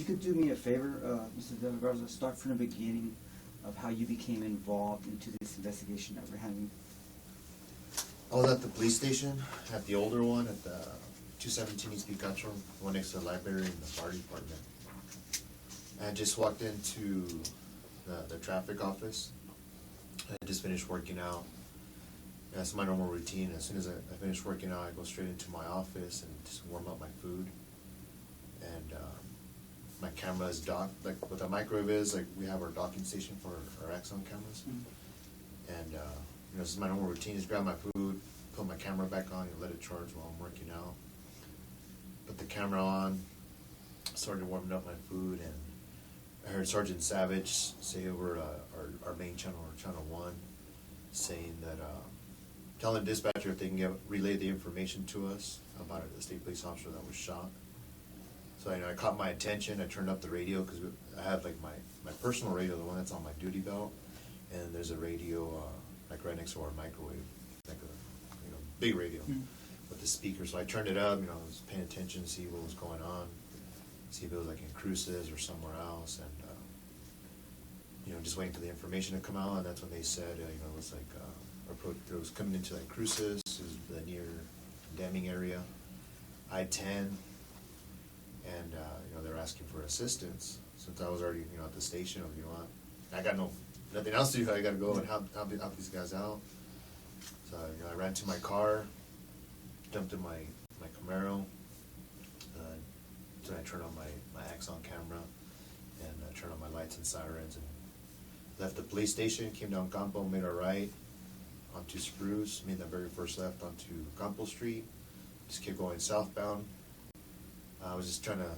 you could do me a favor, Mr. De La Garza, start from the beginning of how you became involved into this investigation that we're having. I was at the police station, at the older one, at the 217 East Picacho, one next to the library and the fire department. I just walked into the traffic office. I just finished working out. That's my normal routine. As soon as I finish working out, I go straight into my office and just warm up my food. And my camera is docked, like what the microwave is, like we have our docking station for our Axon cameras. Mm-hmm. And this is my normal routine, is grab my food, put my camera back on, and let it charge while I'm working out. Put the camera on, started warming up my food, and I heard Sergeant Savage say over our main channel, or Channel 1, saying that, telling dispatcher if they can relay the information to us about a state police officer that was shot. So I caught my attention. I turned up the radio because I have like my personal radio, the one that's on my duty belt, and there's a radio like right next to our microwave, like a big radio with the speaker. So I turned it up. I was paying attention to see what was going on, see if it was like in Cruces or somewhere else, and just waiting for the information to come out. And that's when they said it was like it was coming into like Cruces, is the near Damming area, I-10. And they're asking for assistance. Since I was already at the station, I got nothing else to do. I got to go and help these guys out. So I ran to my car, jumped in my Camaro. So I turned on my Axon camera and turned on my lights and sirens and left the police station. Came down Campo, made a right onto Spruce, made the very first left onto Campo Street. Just kept going southbound. I was just trying to,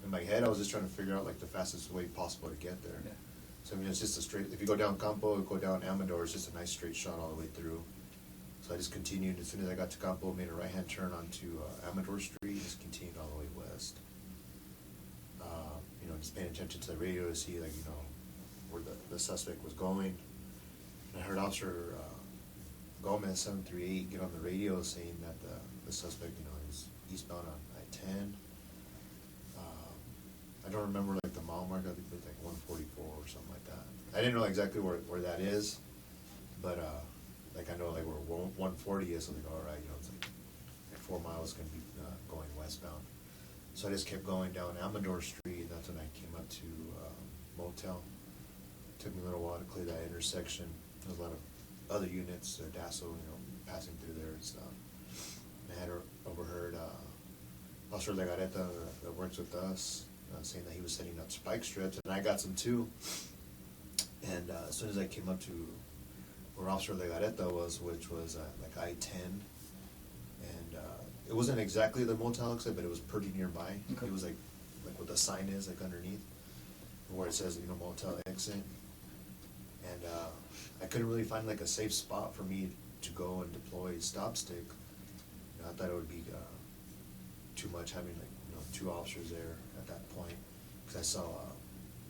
in my head, I was just trying to figure out like the fastest way possible to get there. Yeah. So it's just a straight, if you go down Campo, go down Amador, it's just a nice straight shot all the way through. So I just continued. As soon as I got to Campo, made a right-hand turn onto Amador Street, just continued all the way west. Just paying attention to the radio to see where the suspect was going. And I heard Officer Gomez 738 get on the radio saying that the suspect is eastbound on I-10. I don't remember like the mile mark. I think it was like 144 or something like that. I didn't know exactly where that is, but I know like where 140 is. So like, all right, it's like 4 miles going to be going westbound. So I just kept going down Amador Street. That's when I came up to Motel. It took me a little while to clear that intersection. There's a lot of other units, DASO, passing through there and stuff. And I had overheard Officer Legareta that works with us saying that he was setting up spike strips, and I got some too. And as soon as I came up to where Officer Legareta was, which was like I-10, and it wasn't exactly the motel exit, but it was pretty nearby. Okay. It was like what the sign is, like underneath, where it says motel exit. And I couldn't really find like a safe spot for me to go and deploy stop stick. I thought it would be too much having like 2 officers there at that point, because I saw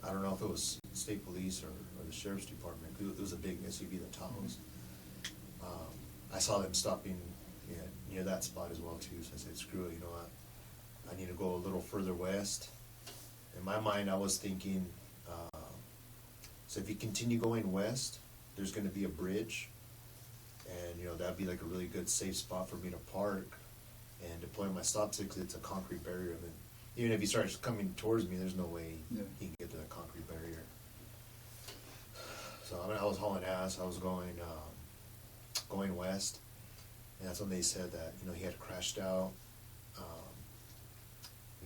I don't know if it was state police or the sheriff's department. It was a big SUV, the Tahoes. I saw them stopping near that spot as well too. So I said, screw it, I need to go a little further west. In my mind, I was thinking, so if you continue going west, there's going to be a bridge, and that'd be like a really good safe spot for me to park and deploy my stop stick, because it's a concrete barrier. And even if he starts coming towards me, there's no way he can get to that concrete barrier. So I was hauling ass. I was going west, and that's when they said that he had crashed out,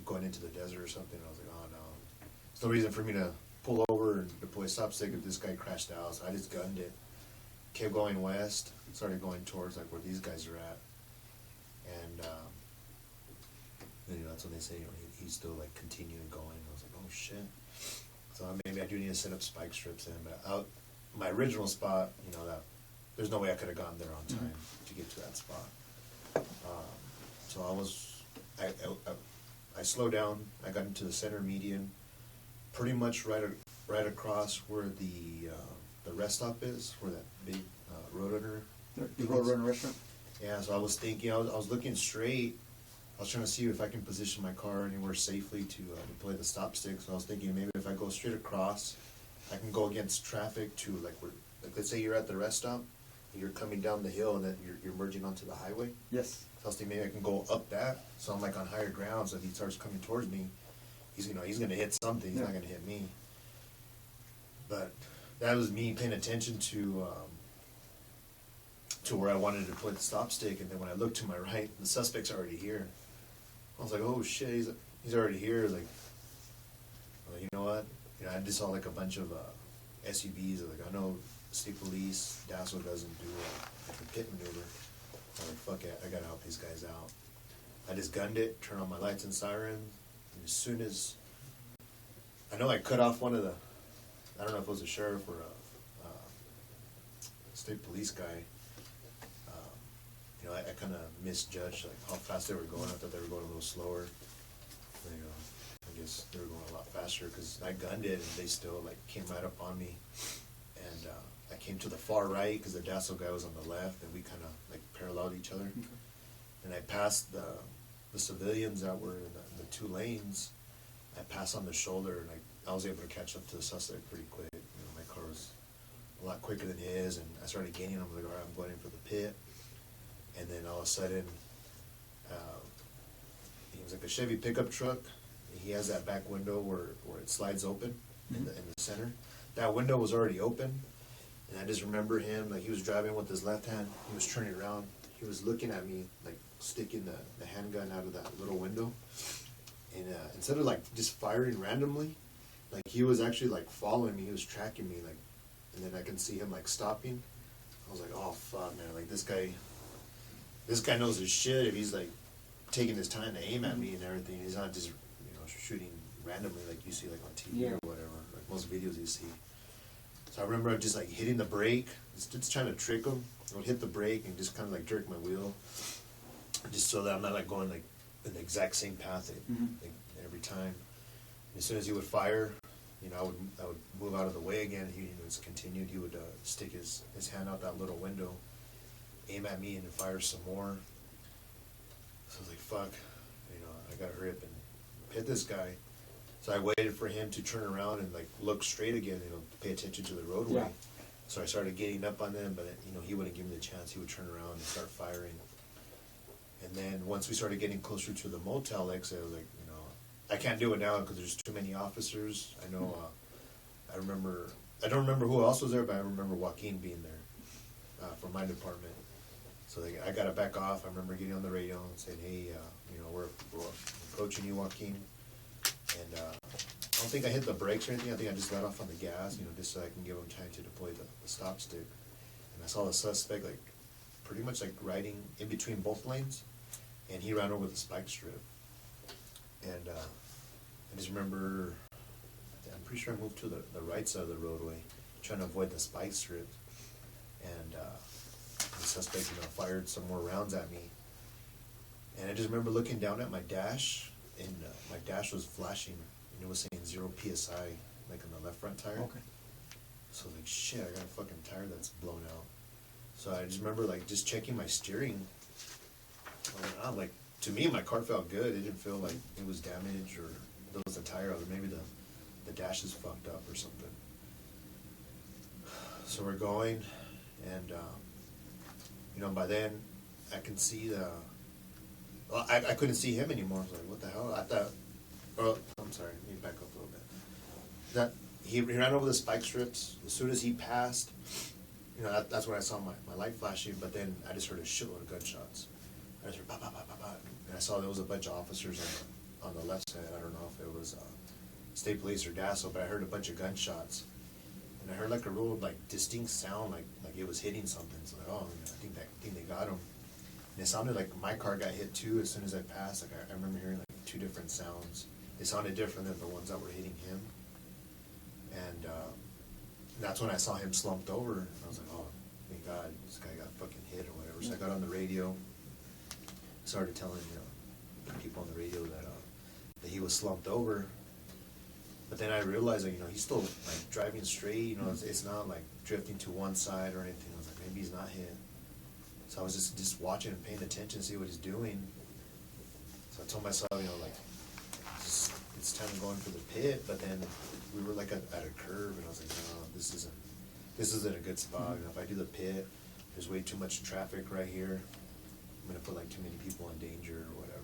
going into the desert or something. I was like, oh no, there's no reason for me to pull over and deploy stop stick if this guy crashed out. So I just gunned it, kept going west, started going towards like where these guys are at, and that's when they say he's still like continuing going. I was like, oh shit. So maybe I do need to set up spike strips in, but my original spot, that there's no way I could have gotten there on time to get to that spot. So I slowed down. I got into the center median, pretty much right across where the rest stop is, where that big Roadrunner. The Roadrunner restaurant. Yeah. So I was thinking, I was looking straight I was trying to see if I can position my car anywhere safely to deploy the stop stick. So I was thinking maybe if I go straight across, I can go against traffic to like let's say you're at the rest stop, you're coming down the hill and then you're merging onto the highway. Yes. So I was thinking maybe I can go up that, so I'm like on higher ground. So if he starts coming towards me, he's gonna hit something. He's not gonna hit me. But that was me paying attention to where I wanted to put the stop stick, and then when I looked to my right, the suspect's already here. I was like, oh shit, he's already here. Like, well, you know what? You know, I just saw like a bunch of SUVs. Like, I know State Police, Dasso doesn't do like a pit maneuver. I'm like, fuck it, I gotta help these guys out. I just gunned it, turned on my lights and siren, and as soon as I know I cut off one of the, I don't know if it was a sheriff or a state police guy. You know, I kind of misjudged like how fast they were going. I thought they were going a little slower. You know, I guess they were going a lot faster because I gunned it and they still like came right up on me. And I came to the far right because the Dasso guy was on the left, and we kind of like paralleled each other. Okay. And I passed the civilians that were in the two lanes. I passed on the shoulder, and I was able to catch up to the suspect pretty quick. You know, my car was a lot quicker than his, and I started gaining. I was like, all right, I'm going in for the pit. And then all of a sudden, he was like a Chevy pickup truck. He has that back window where it slides open in the center. That window was already open, and I just remember him, like he was driving with his left hand. He was turning around. He was looking at me, like sticking the handgun out of that little window. And instead of like just firing randomly, like he was actually like following me. He was tracking me, like, and then I can see him like stopping. I was like, oh fuck, man, like this guy knows his shit. If he's like taking his time to aim at me and everything, he's not just, you know, shooting randomly like you see like on TV or whatever, like most videos you see. So I remember just like hitting the brake, just trying to trick him. I would hit the brake and just kind of like jerk my wheel, just so that I'm not like going like in the exact same path like, every time. And as soon as he would fire, you know, I would move out of the way again. He was continued. He would stick his hand out that little window, aim at me, and then fire some more. So I was like, fuck, you know, I gotta hurry up and hit this guy. So I waited for him to turn around and like look straight again, you know, pay attention to the roadway. Yeah. So I started getting up on them, but you know, he wouldn't give me the chance. He would turn around and start firing. And then once we started getting closer to the motel exit, I was like, you know, I can't do it now because there's too many officers. I know, I don't remember who else was there, but I remember Joaquin being there from my department. So I got to back off. I remember getting on the radio and saying, hey, you know, we're approaching you, Joaquin. And I don't think I hit the brakes or anything. I think I just let off on the gas, you know, just so I can give him time to deploy the stop stick. And I saw the suspect, like, pretty much, like, riding in between both lanes. And he ran over the spike strip. And I just remember, I'm pretty sure I moved to the right side of the roadway, trying to avoid the spike strip. And the suspect, you know, fired some more rounds at me. And I just remember looking down at my dash, and my dash was flashing, and it was saying 0 PSI, like on the left front tire. Okay. So I was like, shit, I got a fucking tire that's blown out. So I just remember, like, just checking my steering. Like, to me, my car felt good. It didn't feel like it was damaged or there was a tire, or maybe the dash is fucked up or something. So we're going, and you know, by then I can see I couldn't see him anymore. I was like, what the hell? I thought, oh, I'm sorry, let me back up a little bit. That he ran over the spike strips. As soon as he passed, you know, that's when I saw my light flashing, but then I just heard a shitload of gunshots. I just heard pop, pop, pop, pop, pop, and I saw there was a bunch of officers on the left side. I don't know if it was State Police or Dasso, but I heard a bunch of gunshots. And I heard like a real like distinct sound, like it was hitting something. So like, oh, I think they got him. And it sounded like my car got hit too. As soon as I passed, like I remember hearing like 2 different sounds. They sounded different than the ones that were hitting him. And that's when I saw him slumped over. And I was like, oh, thank God, this guy got fucking hit or whatever. So I got on the radio, started telling the people on the radio that he was slumped over. But then I realized that, you know, he's still like driving straight. You know, it's not like drifting to one side or anything. I was like, maybe he's not hit. So I was just watching and paying attention to see what he's doing. So So I told myself, you know, like, it's time to go in for the pit, but then we were like at a curve, and I was like, no, this isn't a good spot. You know, if I do the pit, there's way too much traffic right here. I'm gonna put like too many people in danger or whatever.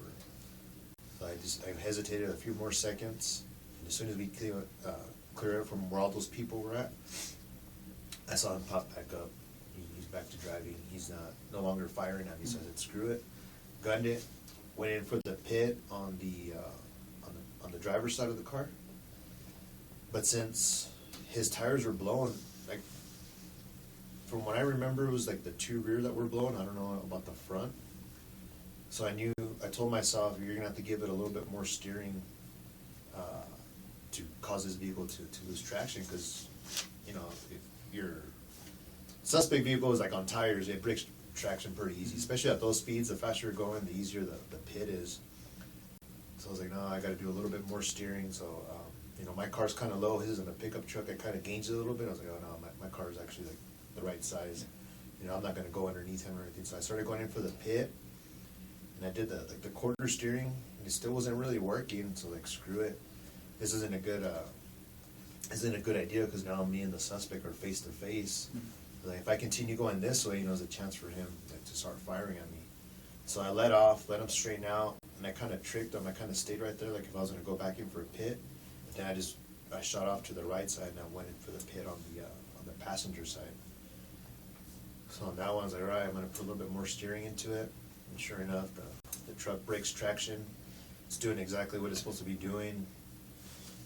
So I hesitated a few more seconds, and as soon as we clear out from where all those people were at, I saw him pop back up. He's back to driving. He's no longer firing at me, so I said, screw it. Gunned it, went in for the pit on the driver's side of the car. But since his tires were blowing, like, from what I remember, it was like the two rear that were blowing. I don't know about the front. So I told myself, you're gonna have to give it a little bit more steering to cause this vehicle to lose traction, because, you know, if your suspect vehicle is like on tires, it breaks traction pretty easy, especially at those speeds. The faster you're going, the easier the pit is. So I was like, no, I got to do a little bit more steering. So, you know, my car's kind of low. His isn't a pickup truck. I kind of gauged it a little bit. I was like, oh no, my car is actually like the right size. You know, I'm not going to go underneath him or anything. So I started going in for the pit, and I did the quarter steering, and it still wasn't really working. So like, screw it. This isn't a good idea, because now me and the suspect are face to face. Like, if I continue going this way, you know, there's a chance for him like to start firing at me. So I let him straighten out, and I kind of tricked him. I kind of stayed right there, like if I was going to go back in for a pit. Then I shot off to the right side, and I went in for the pit on the passenger side. So on that one, I was like, all right, I'm going to put a little bit more steering into it. And sure enough, the truck breaks traction. It's doing exactly what it's supposed to be doing.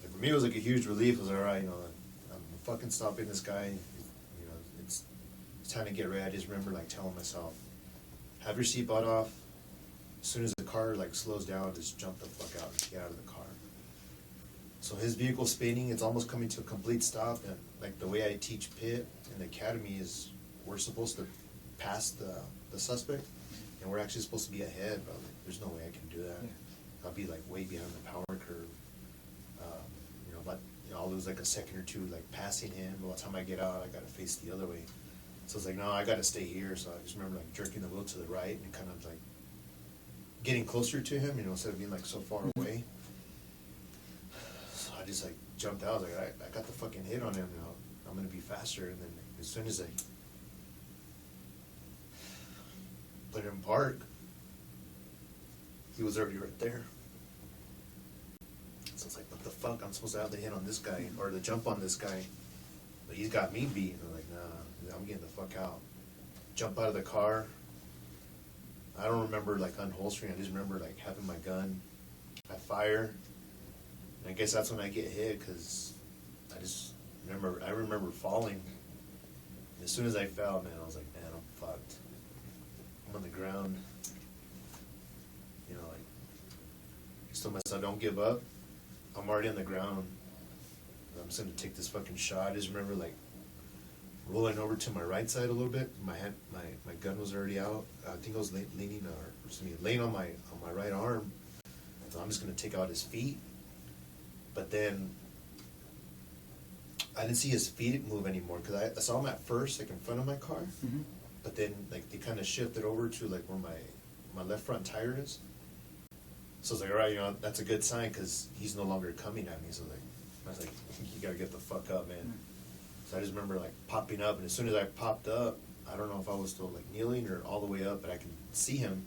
And for me, it was like a huge relief. I was like, all right, you know, I'm fucking stopping this guy. You know, it's time to get ready. I just remember like telling myself, have your seatbelt off. As soon as the car like slows down, just jump the fuck out and get out of the car. So his vehicle's spinning. It's almost coming to a complete stop. And like the way I teach pit in the academy is, we're supposed to pass the suspect, and we're actually supposed to be ahead. But like, there's no way I can do that. Yeah. I'll be like way behind the power curve. You know, but you know, I'll lose like a second or two like passing him. By the time I get out, I gotta face the other way. So it's like, no, I gotta stay here. So I just remember like jerking the wheel to the right and kind of like getting closer to him, you know, instead of being like so far away. So I just like jumped out. I was like, I got the fucking hit on him. You know, I'm gonna be faster. And then as soon as I put him in park, he was already right there. So it's like, what the fuck? I'm supposed to have the hit on this guy or the jump on this guy, but he's got me beat. And I'm like, nah, I'm getting the fuck out. Jump out of the car. I don't remember like unholstering. I just remember like having my gun. I fire. And I guess that's when I get hit, because I remember falling. And as soon as I fell, man, I was like, man, I'm fucked. I'm on the ground. You know, like, I just told myself, don't give up. I'm already on the ground. I'm just gonna take this fucking shot. I just remember like rolling over to my right side a little bit. My gun was already out. I think I was laying on my right arm. So I'm just gonna take out his feet. But then I didn't see his feet move anymore, because I saw him at first like in front of my car. Mm-hmm. But then like they kind of shifted over to like where my left front tire is. So I was like, all right, you know, that's a good sign, because he's no longer coming at me. So I was like, you gotta get the fuck up, man. Mm-hmm. So I just remember like popping up, and as soon as I popped up, I don't know if I was still like kneeling or all the way up, but I could see him.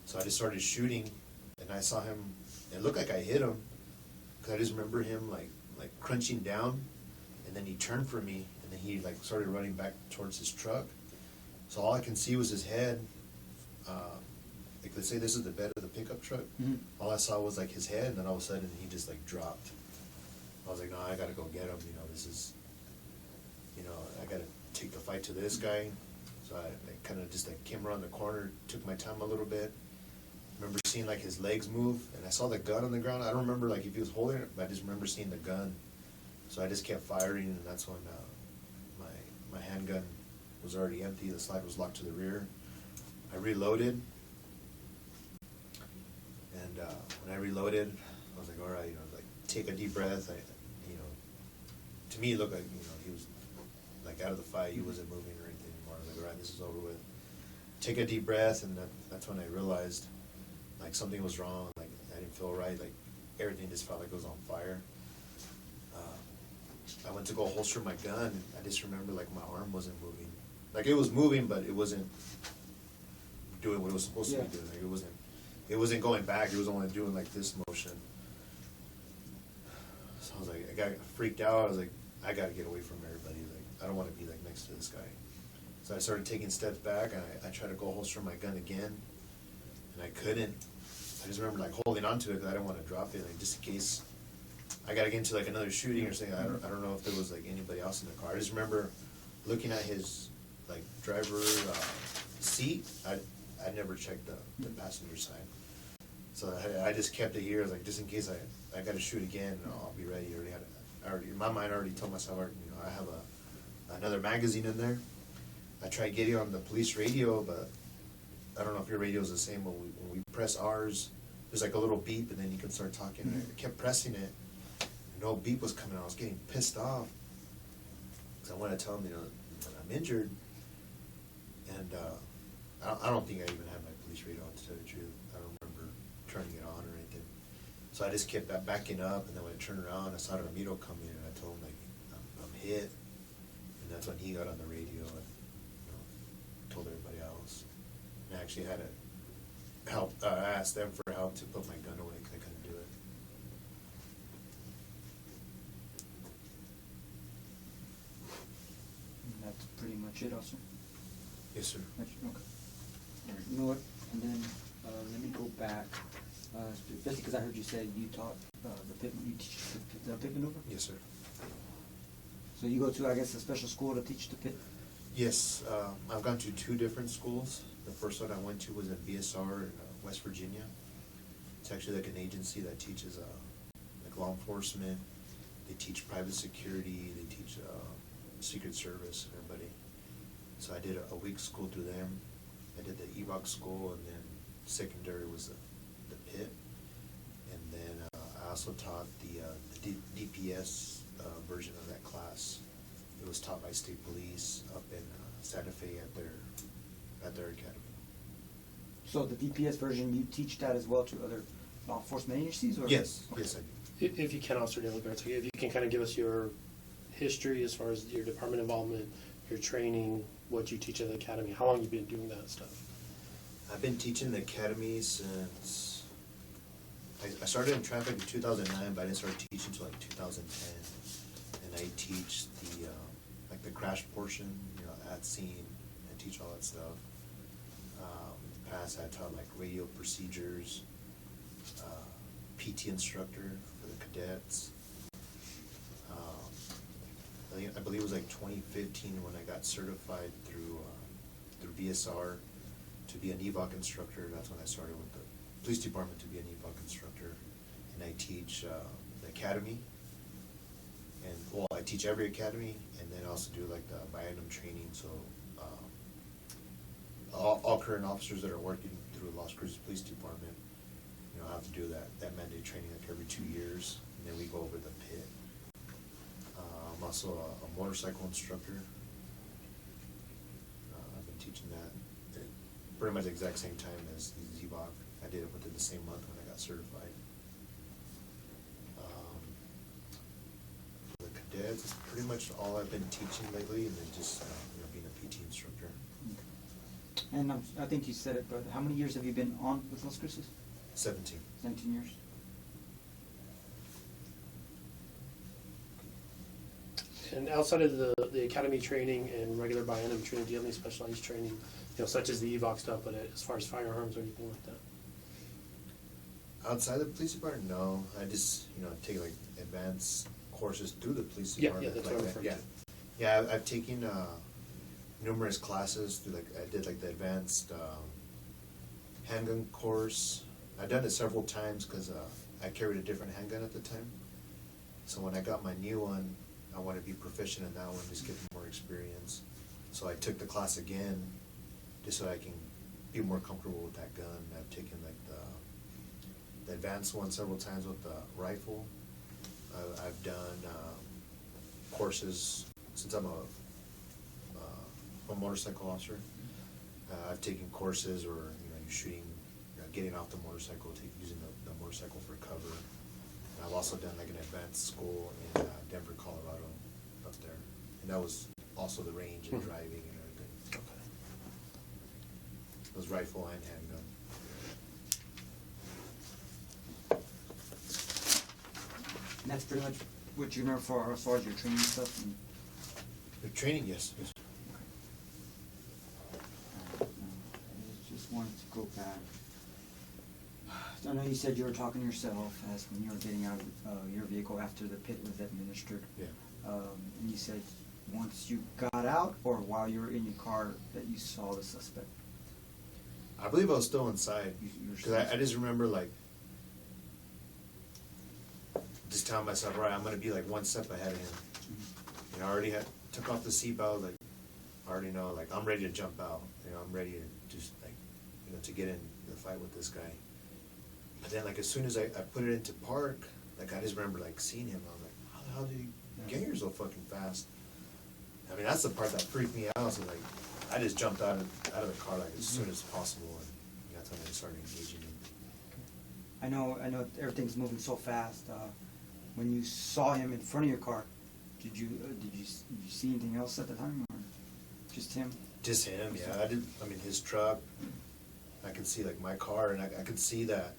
So I just started shooting, and I saw him. It looked like I hit him, because I just remember him like crunching down, and then he turned for me, and then he like started running back towards his truck. So all I can see was his head. Like let's say this is the bed of the pickup truck. Mm-hmm. All I saw was like his head, and then all of a sudden he just like dropped. I was like, no, I gotta go get him. You know, this is, you know, I gotta take the fight to this guy. So I kind of just like came around the corner, took my time a little bit. Remember seeing like his legs move, and I saw the gun on the ground. I don't remember like if he was holding it, but I just remember seeing the gun. So I just kept firing, and that's when my handgun was already empty. The slide was locked to the rear. I reloaded, and when I reloaded, I was like, all right, you know, like take a deep breath. You know, to me it looked like, you know, he was like out of the fight. He wasn't moving or anything anymore. I was like, all right, this is over with. Take a deep breath, and that's when I realized like something was wrong. Like didn't feel right. Like everything just felt like it was on fire. I went to go holster my gun, and I just remember like my arm wasn't moving. Like it was moving, but it wasn't doing what it was supposed to be doing. Like it wasn't going back. It was only doing like this motion. So I was like, I got freaked out. I was like, I got to get away from everybody. Like I don't want to be like next to this guy. So I started taking steps back, and I tried to go holster my gun again, and I couldn't. I just remember like holding on to it because I didn't want to drop it, like just in case I got to get into like another shooting or something. I don't know if there was like anybody else in the car. I just remember looking at his like driver seat. I never checked the passenger side, so I just kept it here. I was like, just in case I got to shoot again, I'll be ready. I already in my mind I already told myself, I have another magazine in there. I tried getting on the police radio, but I don't know if your radio is the same. But when we press ours, there's like a little beep, and then you can start talking. And I kept pressing it, and no beep was coming out. I was getting pissed off because I wanted to tell them, that I'm injured, and I don't think I even had my police radio on, to tell you the truth. I don't remember turning it on or anything. So I just kept backing up, and then when I turned around, I saw Ramiro coming, and I told him like I'm hit, and that's when he got on the radio and told everybody else. And I actually had to help. I asked them for help to put my gun away because I couldn't do it. And that's pretty much it, also. Yes, sir. Okay. All right. You know what? And then let me go back, especially because I heard you say you taught the pit. You teach the pit maneuver. Yes, sir. So you go to, I guess, a special school to teach the pit. Yes, I've gone to 2 different schools. The first one I went to was at VSR in West Virginia. It's actually like an agency that teaches like law enforcement. They teach private security. They teach Secret Service and everybody. So I did a week school through them. I did the EVOC school, and then secondary was the pit. And then I also taught the DPS version of that class. It was taught by State Police up in Santa Fe at their academy. So the DPS version, you teach that as well to other law enforcement agencies, or? Yes, Okay. yes I do. If you can, Officer Del La Garza, if you can kind of give us your history as far as your department involvement, your training, what you teach at the academy, how long you've been doing that stuff? I've been teaching the academy since I started in traffic in 2009, but I didn't start teaching until like 2010. And I teach the like the crash portion, at scene. I teach all that stuff. In the past, I taught like radio procedures, PT instructor for the cadets. I believe it was like 2015 when I got certified through VSR to be an EVOC instructor. That's when I started with the police department to be an EVOC instructor, and I teach the academy. And well, I teach every academy, and then I also do like the biannual training. So all current officers that are working through Las Cruces Police Department, have to do that mandate training like every 2 years, and then we go over the pit. I'm also a motorcycle instructor. I've been teaching that at pretty much the exact same time as ZBOC. I did it within the same month when I got certified. For the cadets, it's pretty much all I've been teaching lately, and then just being a PT instructor. Okay. And I think you said it, but how many years have you been on with Las Cruces? 17. 17 years. And outside of the academy training and regular biannual training, do you have any specialized training, such as the EVOC stuff, but as far as firearms or anything like that? Outside the police department, no. I just, take like advanced courses through the police Yeah, department. that's like what I'm that. referring Yeah. Yeah, I've taken numerous classes through I did like the advanced handgun course. I've done it several times because I carried a different handgun at the time. So when I got my new one, I want to be proficient in that one, just get more experience. So I took the class again, just so I can be more comfortable with that gun. I've taken like the advanced one several times with the rifle. I've done courses since I'm a motorcycle officer. I've taken courses where you're shooting getting off the motorcycle, using the motorcycle for cover. And I've also done like an advanced school in Denver, Colorado, up there, and that was also the range and driving and everything. Okay. It was rifle and handgun. And that's pretty much what you remember for as far as your training stuff. And, The training, yes. Yes. I just wanted to go back. I know you said you were talking to yourself as when you were getting out of your vehicle after the pit was administered. Yeah. And you said once you got out or while you were in your car that you saw the suspect. I believe I was still inside You were because still I just remember like just telling myself, right, I'm gonna be like one step ahead of him. Mhm. You know, I already took off the seatbelt, like I already know, like I'm ready to jump out. You know, I'm ready to just like, you know, to get in the fight with this guy. But then, like as soon as I put it into park, like I just remember like seeing him. I'm like, how the hell did you get here so fucking fast? I mean, that's the part that freaked me out. So like, I just jumped out of the car like as soon as possible, and that's when I started engaging him. I know everything's moving so fast. When you saw him in front of your car, did you see anything else at the time, or just him? Just him, yeah. I mean, his truck. I could see like my car, and I could see that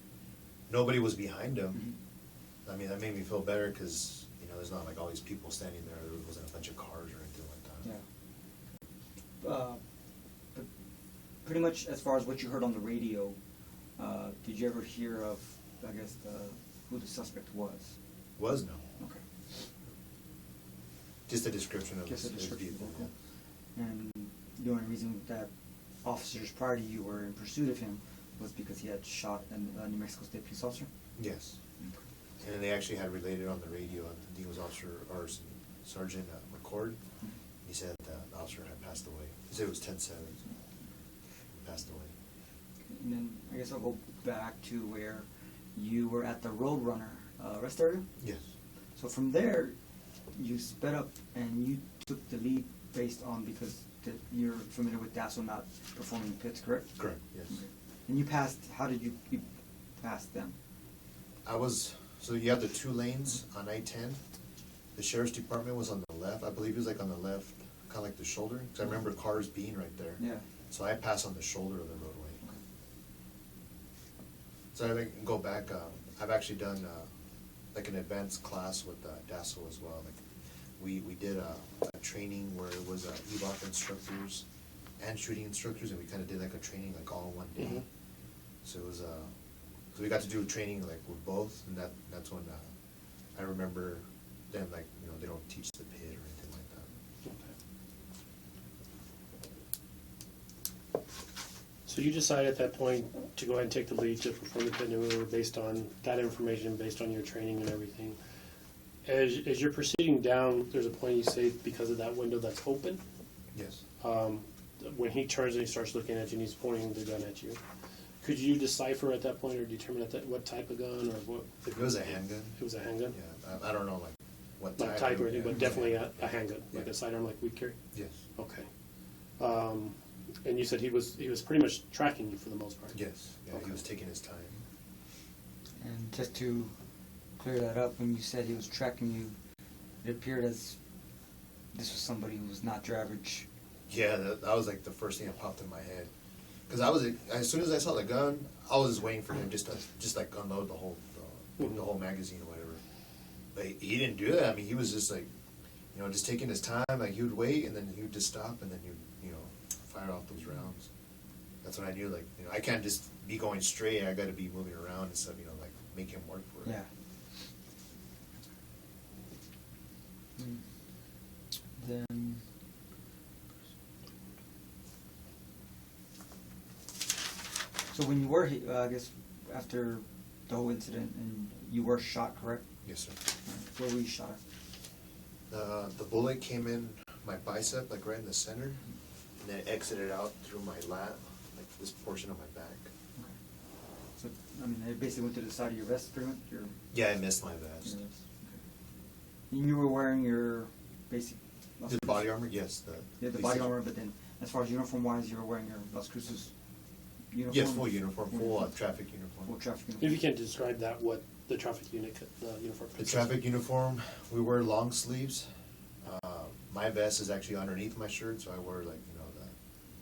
nobody was behind him. Mm-hmm. I mean, that made me feel better because you know there's not like all these people standing there. There wasn't a bunch of cars or anything like that. Yeah. But pretty much as far as what you heard on the radio, did you ever hear of, I guess, who the suspect was? Was no. Okay. Just a description of Just a his description. vehicle. Okay. And the only reason that officers prior to you were in pursuit of him was because he had shot a New Mexico State police officer? Yeah. Yes. And they actually had related on the radio, I think it was Sergeant McCord. He said the officer had passed away. He said it was 10/7. Passed away. And then I guess I'll go back to where you were at the Roadrunner rest area. Yes. So from there, you sped up and you took the lead based on because you're familiar with DASO not performing pits, correct? Correct. Yes. Okay. And you passed. How did you pass them? So you have the 2 lanes on I-10. The sheriff's department was on the left. I believe it was like on the left, kind of like the shoulder. Because I remember cars being right there. Yeah. So I passed on the shoulder of the roadway. So I can go back. I've actually done like an advanced class with DASO as well. Like we did a training where it was EVOC instructors and shooting instructors, and we kind of did like a training like all in one day. Mhm. So it was so we got to do a training like with both, and that's when I remember then like you know they don't teach the pit or anything like that. Okay. So you decided at that point to go ahead and take the lead to perform the pit maneuver based on that information, based on your training and everything. As you're proceeding down, there's a point you say because of that window that's open. Yes. When he turns and he starts looking at you and he's pointing the gun at you, could you decipher at that point or determine at that what type of gun or what? It was a handgun. It was a handgun. Yeah, I don't know like what Not type or anything, yeah. but definitely a handgun, like Yeah. a sidearm like we carry. Yes. Okay. And you said he was pretty much tracking you for the most part. Yes. Yeah, Okay. he was taking his time. And just to clear that up, when you said he was tracking you, it appeared as this was somebody who was not your average. Yeah, that was like the first thing that popped in my head. Because as soon as I saw the gun, I was just waiting for him just like unload the whole magazine or whatever. But he didn't do that. I mean, he was just like, you know, just taking his time. Like he would wait and then he would just stop and then he would, you know, fire off those rounds. That's when I knew, like, you know, I can't just be going straight. I got to be moving around and stuff, you know, like make him work for it. Yeah. Then. So when you were, I guess, after the whole incident, and you were shot, correct? Yes, sir. Where were you shot at? The bullet came in my bicep, like right in the center, and then it exited out through my lat, like this portion of my back. Okay. So, I mean, it basically went to the side of your vest, pretty much? Yeah, I missed my Your vest. vest. Okay. And you were wearing your basic... The body armor? Yes. Yeah, the body armor, but then as far as uniform-wise, you were wearing your Las Cruces uniform? Yes, full uniform, full traffic uniform. Full traffic If uniform. you can't describe that, what the traffic unit uniform The consists traffic uniform, we wear long sleeves. My vest is actually underneath my shirt, so I wear like, you know,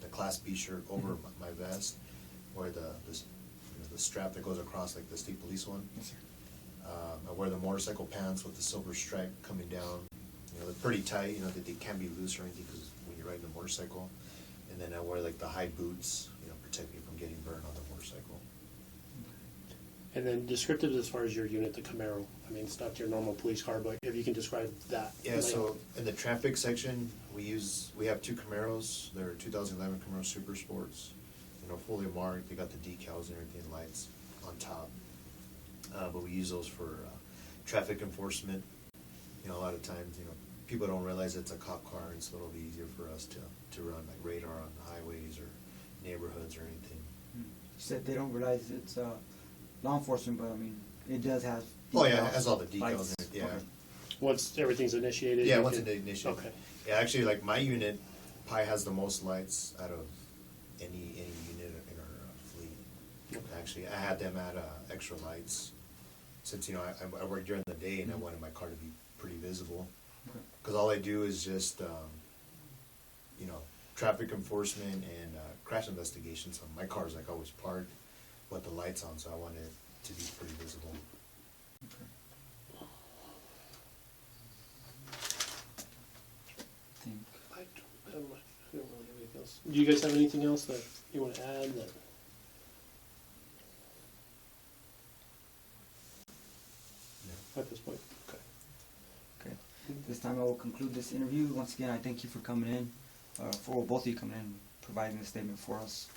the Class B shirt over my vest. Wear the strap that goes across like the state police one. Yes, sir. I wear the motorcycle pants with the silver stripe coming down. You know, they're pretty tight, you know, that they can't be loose or anything because when you're riding a motorcycle. And then I wear like the high boots, you know, protect me from getting burned on the motorcycle. And then descriptive as far as your unit, the Camaro. I mean, it's not your normal police car, but if you can describe that. Yeah, so in the traffic section, we have two Camaros. They're 2011 Camaro Super Sports, you know, fully marked. They got the decals and everything, lights on top. But we use those for traffic enforcement. You know, a lot of times, you know, people don't realize it's a cop car, and so it'll be easier for us to run like radar on the highways or neighborhoods or anything. You said they don't realize it's law enforcement, but I mean, it does have. Oh yeah, decals, it has all the decals lights. in it. Yeah. Okay. Once everything's initiated. Yeah, you once can- it initiated. Okay. Yeah, actually, like my unit, probably has the most lights out of any unit in our fleet. Okay. Actually, I had them add extra lights, since, you know, I work during the day and I wanted my car to be pretty visible. Okay. Because all I do is just, you know, traffic enforcement and crash investigation. So my car's like always parked with the lights on, so I want it to be pretty visible. I think I don't really have anything else. Do you guys have anything else that you want to add? That at this point? Okay. Okay. This time I will conclude this interview. Once again, I thank you for coming in, for both of you coming in and providing this statement for us.